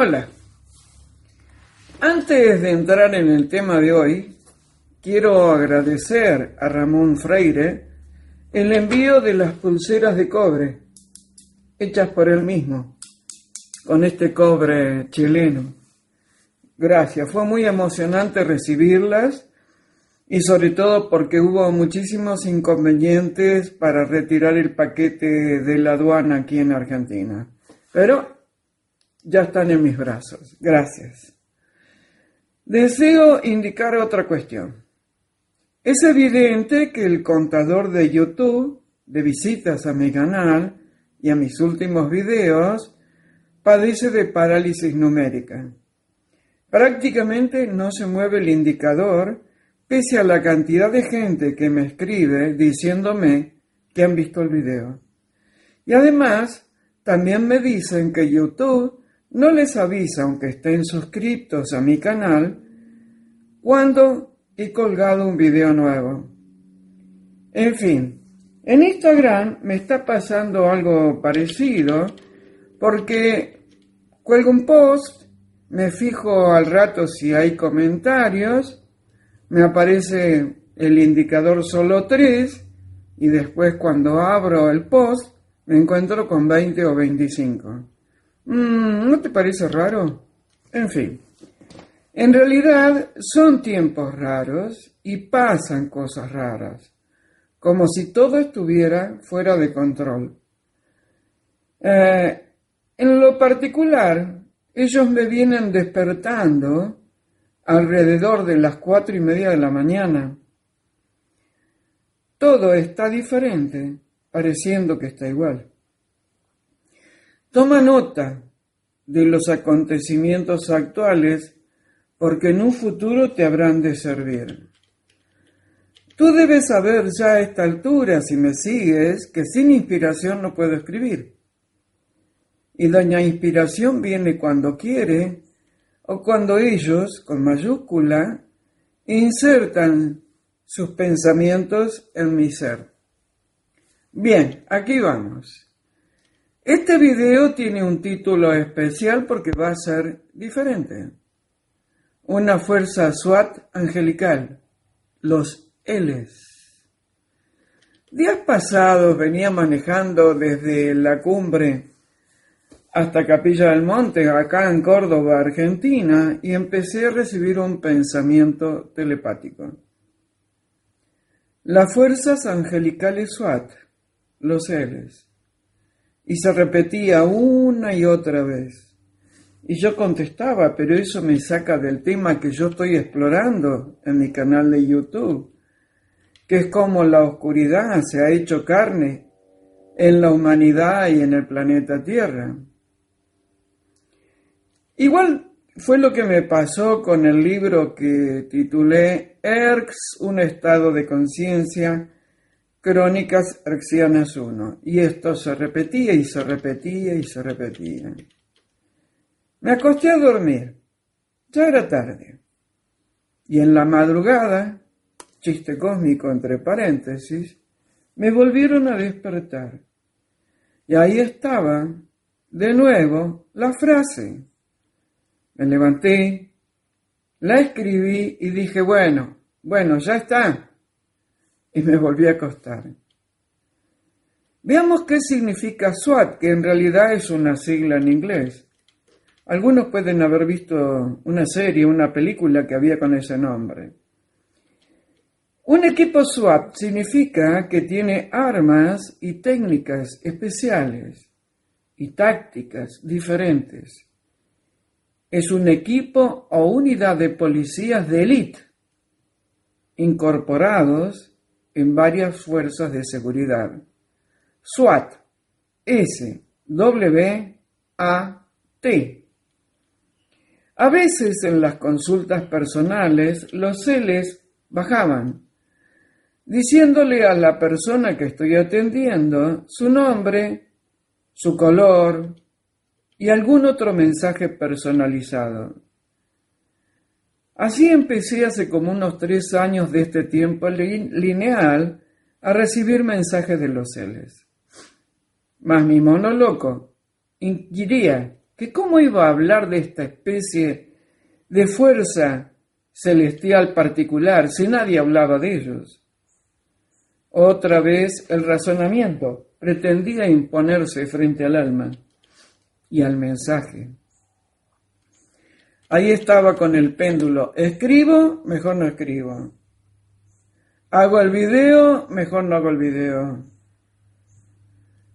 Hola. Antes de entrar en el tema de hoy, quiero agradecer a Ramón Freire el envío de las pulseras de cobre, hechas por él mismo, con este cobre chileno. Gracias, fue muy emocionante recibirlas y sobre todo porque hubo muchísimos inconvenientes para retirar el paquete de la aduana aquí en Argentina. Pero ya están en mis brazos. Gracias. Deseo indicar otra cuestión. Es evidente que el contador de YouTube, de visitas a mi canal y a mis últimos videos, padece de parálisis numérica. Prácticamente no se mueve el indicador pese a la cantidad de gente que me escribe diciéndome que han visto el video. Y además, también me dicen que YouTube no les avisa, aunque estén suscritos a mi canal, cuando he colgado un video nuevo. En fin, en Instagram me está pasando algo parecido porque cuelgo un post, me fijo al rato si hay comentarios, me aparece el indicador solo 3 y después cuando abro el post me encuentro con 20 o 25. ¿No te parece raro? En fin, en realidad son tiempos raros y pasan cosas raras, como si todo estuviera fuera de control. En lo particular, ellos me vienen despertando alrededor de las 4:30 de la mañana. Todo está diferente, pareciendo que está igual. Toma nota de los acontecimientos actuales porque en un futuro te habrán de servir. Tú debes saber ya a esta altura, si me sigues, que sin inspiración no puedo escribir. Y doña Inspiración viene cuando quiere o cuando ellos, con mayúscula, insertan sus pensamientos en mi ser. Bien, aquí vamos. Este video tiene un título especial porque va a ser diferente. Una fuerza SWAT angelical, los Ls. Días pasados venía manejando desde la cumbre hasta Capilla del Monte, acá en Córdoba, Argentina, y empecé a recibir un pensamiento telepático. Las fuerzas angelicales SWAT, los Ls. Y se repetía una y otra vez. Y yo contestaba, pero eso me saca del tema que yo estoy explorando en mi canal de YouTube, que es cómo la oscuridad se ha hecho carne en la humanidad y en el planeta Tierra. Igual fue lo que me pasó con el libro que titulé ERCS, un estado de conciencia, Crónicas Hertzianas 1, y esto se repetía y se repetía y se repetía. Me acosté a dormir, ya era tarde, y en la madrugada, chiste cósmico entre paréntesis, me volvieron a despertar. Y ahí estaba, de nuevo, la frase. Me levanté, la escribí y dije, bueno, ya está. Y me volví a acostar. Veamos qué significa SWAT, que en realidad es una sigla en inglés. Algunos pueden haber visto una serie, una película que había con ese nombre. Un equipo SWAT significa que tiene armas y técnicas especiales y tácticas diferentes. Es un equipo o unidad de policías de élite incorporados en varias fuerzas de seguridad. SWAT, S-W-A-T. A veces en las consultas personales los Ls bajaban, diciéndole a la persona que estoy atendiendo su nombre, su color y algún otro mensaje personalizado. Así empecé hace como unos 3 años de este tiempo lineal a recibir mensajes de los Ls. Mas mi mono loco inquiría que cómo iba a hablar de esta especie de fuerza celestial particular si nadie hablaba de ellos. Otra vez el razonamiento pretendía imponerse frente al alma y al mensaje. Ahí estaba con el péndulo, escribo, mejor no escribo. Hago el video, mejor no hago el video.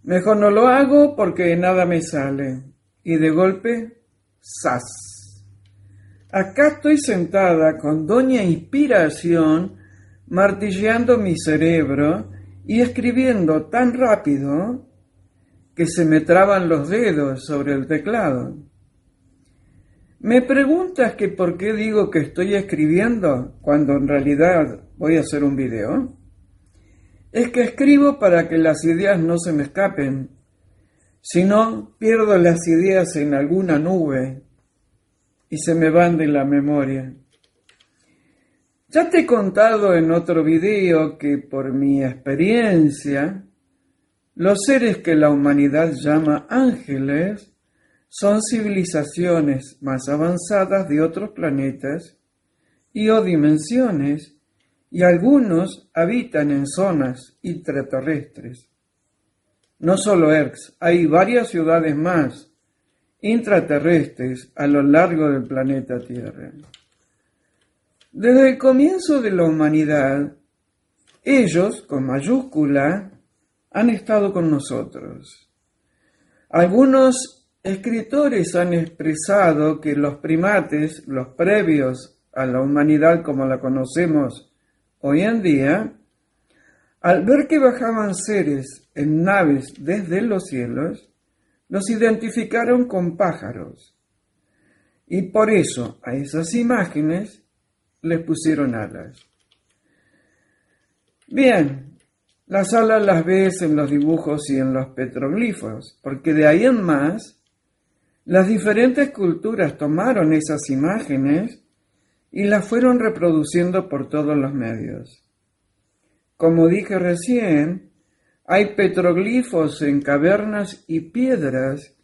Mejor no lo hago porque nada me sale. Y de golpe, ¡zas! Acá estoy sentada con doña Inspiración martilleando mi cerebro y escribiendo tan rápido que se me traban los dedos sobre el teclado. ¿Me preguntas que por qué digo que estoy escribiendo cuando en realidad voy a hacer un video? Es que escribo para que las ideas no se me escapen. Si no, pierdo las ideas en alguna nube y se me van de la memoria. Ya te he contado en otro video que por mi experiencia, los seres que la humanidad llama ángeles son civilizaciones más avanzadas de otros planetas y o dimensiones, y algunos habitan en zonas intraterrestres. No solo Erx, hay varias ciudades más intraterrestres a lo largo del planeta Tierra. Desde el comienzo de la humanidad, ellos, con mayúscula, han estado con nosotros. Algunos escritores han expresado que los primates, los previos a la humanidad como la conocemos hoy en día, al ver que bajaban seres en naves desde los cielos, los identificaron con pájaros. Y por eso a esas imágenes les pusieron alas. Bien, las alas las ves en los dibujos y en los petroglifos, porque de ahí en más, las diferentes culturas tomaron esas imágenes y las fueron reproduciendo por todos los medios. Como dije recién, hay petroglifos en cavernas y piedras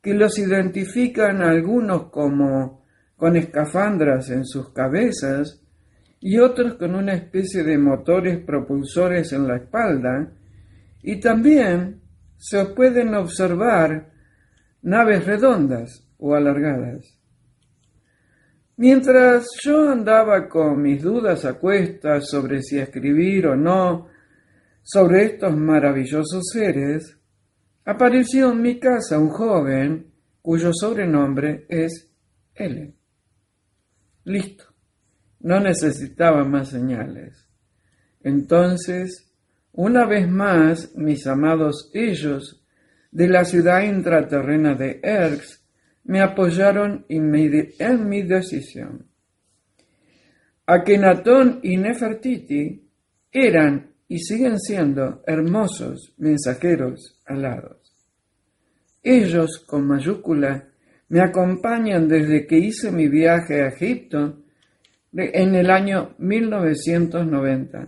que los identifican algunos como con escafandras en sus cabezas y otros con una especie de motores propulsores en la espalda, y también se pueden observar naves redondas o alargadas. Mientras yo andaba con mis dudas a cuestas sobre si escribir o no sobre estos maravillosos seres, apareció en mi casa un joven cuyo sobrenombre es L. Listo, no necesitaba más señales. Entonces, una vez más, mis amados ellos de la ciudad intraterrena de Erx me apoyaron en mi decisión. Akenatón y Nefertiti eran y siguen siendo hermosos mensajeros alados. Ellos, con mayúscula, me acompañan desde que hice mi viaje a Egipto en el año 1990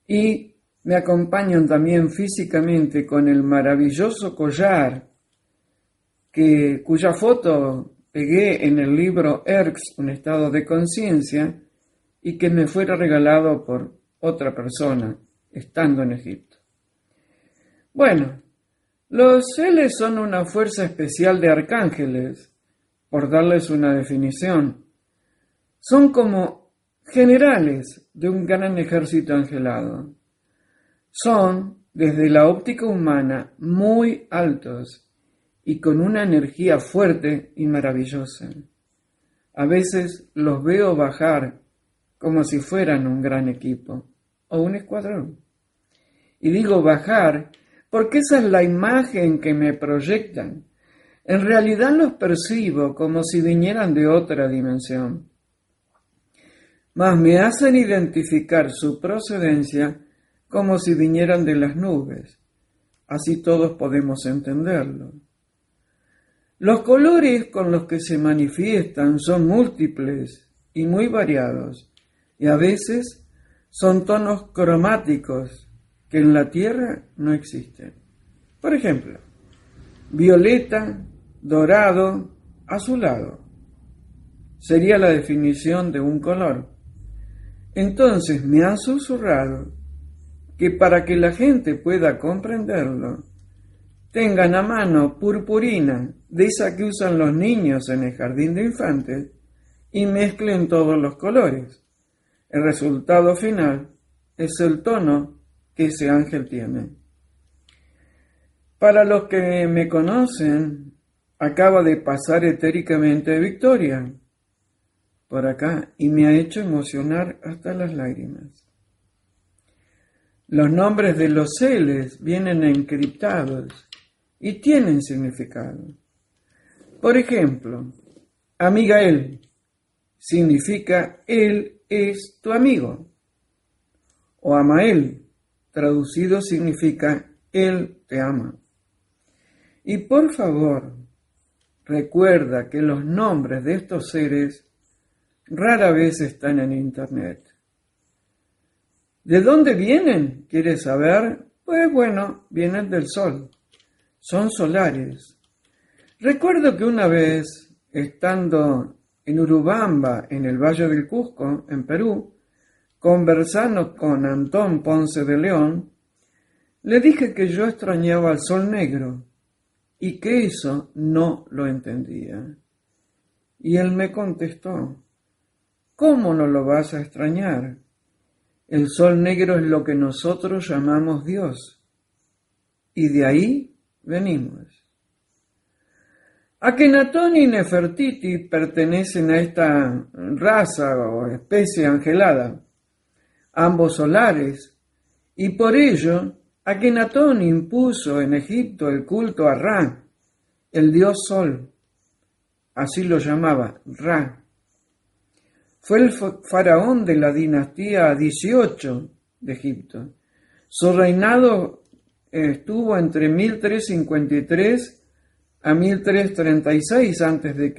y me acompañan también físicamente con el maravilloso collar cuya foto pegué en el libro Erx, un estado de conciencia, y que me fuera regalado por otra persona estando en Egipto. Bueno, los L son una fuerza especial de arcángeles, por darles una definición. Son como generales de un gran ejército angelado. Son, desde la óptica humana, muy altos y con una energía fuerte y maravillosa. A veces los veo bajar como si fueran un gran equipo o un escuadrón. Y digo bajar porque esa es la imagen que me proyectan. En realidad los percibo como si vinieran de otra dimensión. Mas me hacen identificar su procedencia como si vinieran de las nubes. Así todos podemos entenderlo. Los colores con los que se manifiestan son múltiples y muy variados, y a veces son tonos cromáticos que en la Tierra no existen. Por ejemplo, violeta, dorado, azulado. Sería la definición de un color. Entonces me han susurrado que para que la gente pueda comprenderlo, tengan a mano purpurina, de esa que usan los niños en el jardín de infantes, y mezclen todos los colores. El resultado final es el tono que ese ángel tiene. Para los que me conocen, acaba de pasar etéricamente Victoria por acá y me ha hecho emocionar hasta las lágrimas. Los nombres de los seres vienen encriptados y tienen significado. Por ejemplo, Amigael significa él es tu amigo, o Amael, traducido significa él te ama. Y por favor, recuerda que los nombres de estos seres rara vez están en internet. ¿De dónde vienen? ¿Quieres saber? Pues bueno, vienen del sol. Son solares. Recuerdo que una vez, estando en Urubamba, en el Valle del Cusco, en Perú, conversando con Antón Ponce de León, le dije que yo extrañaba al sol negro y que eso no lo entendía. Y él me contestó, ¿cómo no lo vas a extrañar? El sol negro es lo que nosotros llamamos Dios, y de ahí venimos. Akenatón y Nefertiti pertenecen a esta raza o especie angelada, ambos solares, y por ello Akenatón impuso en Egipto el culto a Ra, el dios sol, así lo llamaba, Ra. Fue el faraón de la dinastía 18 de Egipto. Su reinado estuvo entre 1353 a 1336 a.C.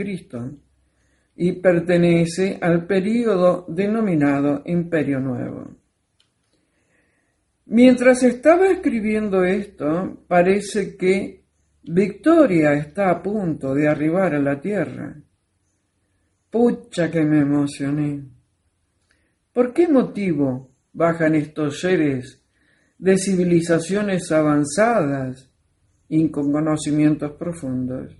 y pertenece al período denominado Imperio Nuevo. Mientras estaba escribiendo esto, parece que Victoria está a punto de arribar a la Tierra. Pucha que me emocioné. ¿Por qué motivo bajan estos seres de civilizaciones avanzadas y con conocimientos profundos?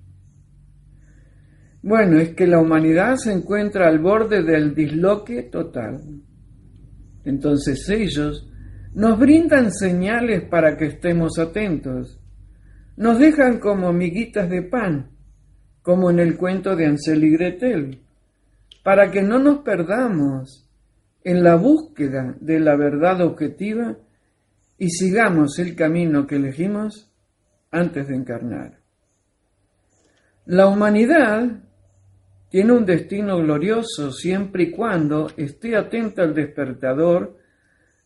Bueno, es que la humanidad se encuentra al borde del disloque total. Entonces ellos nos brindan señales para que estemos atentos. Nos dejan como miguitas de pan, como en el cuento de Hansel y Gretel, para que no nos perdamos en la búsqueda de la verdad objetiva y sigamos el camino que elegimos antes de encarnar. La humanidad tiene un destino glorioso siempre y cuando esté atenta al despertador,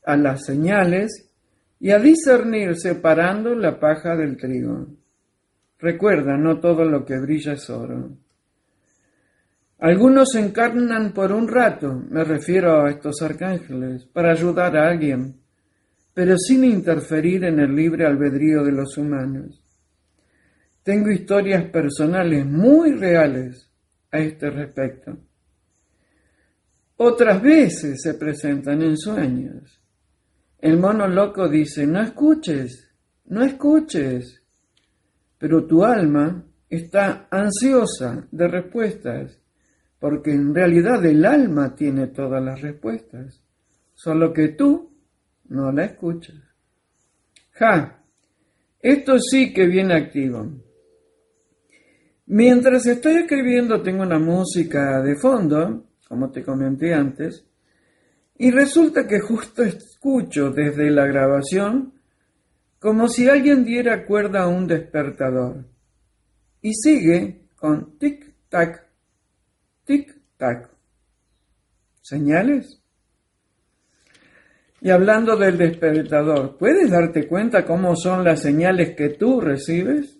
a las señales y a discernir separando la paja del trigo. Recuerda, no todo lo que brilla es oro. Algunos se encarnan por un rato, me refiero a estos arcángeles, para ayudar a alguien, pero sin interferir en el libre albedrío de los humanos. Tengo historias personales muy reales a este respecto. Otras veces se presentan en sueños. El mono loco dice, no escuches, pero tu alma está ansiosa de respuestas, porque en realidad el alma tiene todas las respuestas, solo que tú no la escuchas. Esto sí que viene activo. Mientras estoy escribiendo tengo una música de fondo, como te comenté antes, y resulta que justo escucho desde la grabación como si alguien diera cuerda a un despertador. Y sigue con tic-tac, tic-tac. ¿Señales? Y hablando del despertador, ¿puedes darte cuenta cómo son las señales que tú recibes?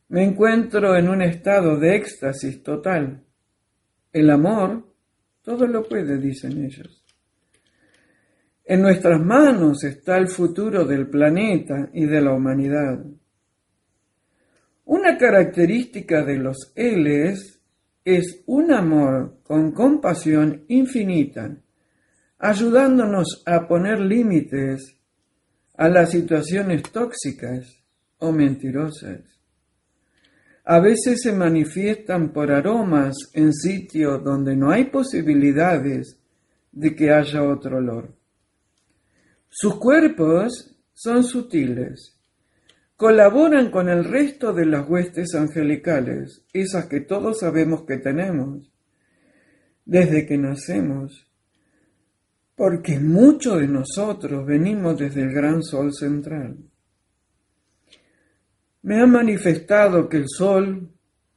Me encuentro en un estado de éxtasis total. El amor todo lo puede, dicen ellos. En nuestras manos está el futuro del planeta y de la humanidad. Una característica de los Ls es un amor con compasión infinita, ayudándonos a poner límites a las situaciones tóxicas o mentirosas. A veces se manifiestan por aromas en sitios donde no hay posibilidades de que haya otro olor. Sus cuerpos son sutiles, colaboran con el resto de las huestes angelicales, esas que todos sabemos que tenemos, desde que nacemos, porque muchos de nosotros venimos desde el gran sol central. Me han manifestado que el sol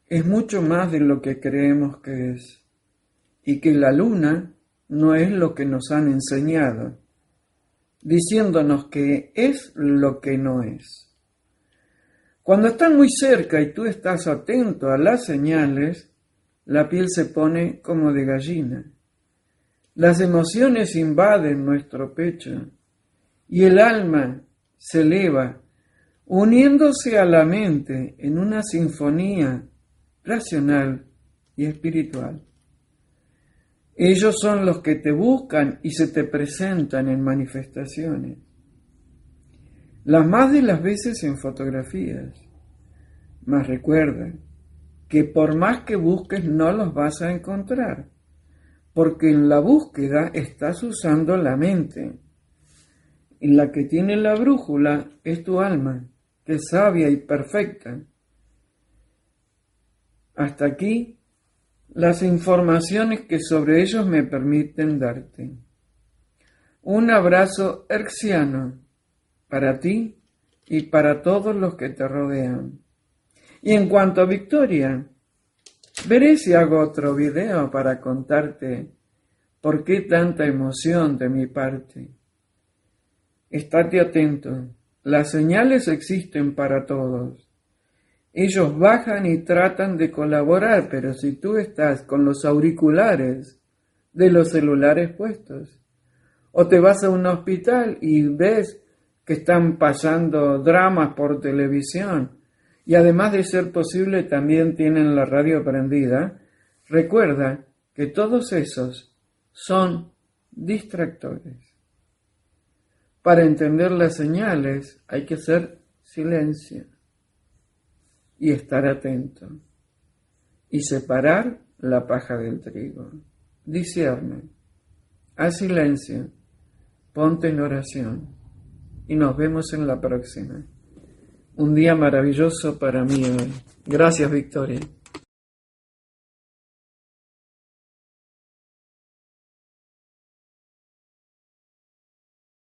es mucho más de lo que creemos que es, y que la luna no es lo que nos han enseñado, diciéndonos que es lo que no es. Cuando están muy cerca y tú estás atento a las señales, la piel se pone como de gallina. Las emociones invaden nuestro pecho y el alma se eleva, uniéndose a la mente en una sinfonía racional y espiritual. Ellos son los que te buscan y se te presentan en manifestaciones. Las más de las veces en fotografías. Mas recuerda que por más que busques no los vas a encontrar, porque en la búsqueda estás usando la mente. Y la que tiene la brújula es tu alma, que es sabia y perfecta. Hasta aquí las informaciones que sobre ellos me permiten darte. Un abrazo hertziano para ti y para todos los que te rodean. Y en cuanto a Victoria, veré si hago otro video para contarte por qué tanta emoción de mi parte. Estate atento, las señales existen para todos. Ellos bajan y tratan de colaborar, pero si tú estás con los auriculares de los celulares puestos, o te vas a un hospital y ves que están pasando dramas por televisión, y además de ser posible también tienen la radio prendida, recuerda que todos esos son distractores. Para entender las señales hay que hacer silencio y estar atento y separar la paja del trigo. Discierne, haz silencio, ponte en oración y nos vemos en la próxima. Un día maravilloso para mí hoy. Gracias, Victoria.